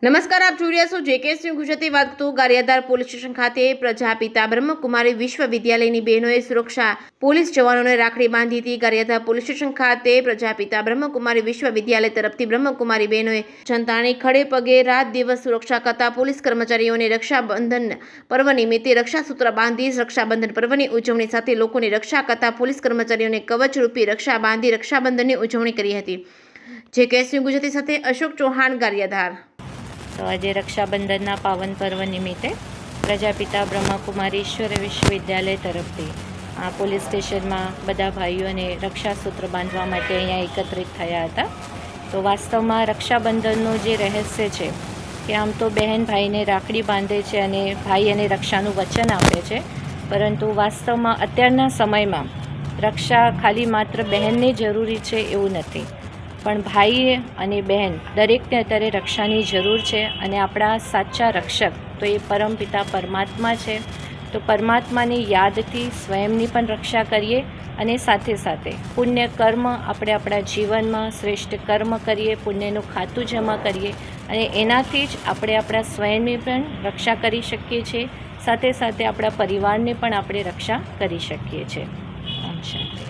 નમસ્કાર, આપ જોઈ રહ્યા છો જેકે ન્યૂઝ ગુજરાતી. વાત કરતું ગારિયાધાર પોલીસ સ્ટેશન ખાતે પ્રજાપિતા બ્રહ્મકુમારી વિશ્વવિદ્યાલયની બહેનોએ સુરક્ષા પોલીસ જવાનોને રાખડી બાંધી હતી. ગારિયાધાર પોલીસ સ્ટેશન ખાતે પ્રજાપિતા બ્રહ્મકુમારી વિશ્વવિદ્યાલય તરફથી બ્રહ્મકુમારી બહેનોએ જનતાની ખડે પગે રાત દિવસ સુરક્ષા કરતા પોલીસ કર્મચારીઓને રક્ષાબંધન પર્વ નિમિત્તે રક્ષાસૂત્ર બાંધી રક્ષાબંધન પર્વની ઉજવણી સાથે લોકોની રક્ષા કરતા પોલીસ કર્મચારીઓને કવચરૂપી રક્ષા બાંધી રક્ષાબંધનની ઉજવણી કરી હતી. જેકે ન્યૂઝ ગુજરાતી સાથે અશોક ચૌહાણ, ગારિયાધાર. તો આજે રક્ષાબંધનના પાવન પર્વ નિમિત્તે પ્રજાપિતા બ્રહ્મકુમારી ઈશ્વર વિશ્વવિદ્યાલય તરફથી આ પોલીસ સ્ટેશનમાં બધા ભાઈઓને રક્ષાસૂત્ર બાંધવા માટે અહીંયા એકત્રિત થયા હતા. તો વાસ્તવમાં રક્ષાબંધનનું જે રહસ્ય છે કે આમ તો બહેન ભાઈને રાખડી બાંધે છે અને ભાઈ એને રક્ષાનું વચન આપે છે, પરંતુ વાસ્તવમાં અત્યારના સમયમાં રક્ષા ખાલી માત્ર બહેનને જરૂરી છે એવું નથી, પણ ભાઈ અને બહેન દરેકને અત્યારે રક્ષાની જરૂર છે. અને આપણા સાચા રક્ષક તો એ પરમપિતા પરમાત્મા છે. તો પરમાત્માની યાદથી સ્વયંની પણ રક્ષા કરીએ અને સાથે સાથે પુણ્ય કર્મ આપણે આપણા જીવનમાં શ્રેષ્ઠ કર્મ કરીએ, પુણ્યનું ખાતું જમા કરીએ અને એનાથી જ આપણે આપણા સ્વયંની પણ રક્ષા કરી શકીએ છીએ, સાથે સાથે આપણા પરિવારની પણ આપણે રક્ષા કરી શકીએ છીએ. ઓમ શાંતિ.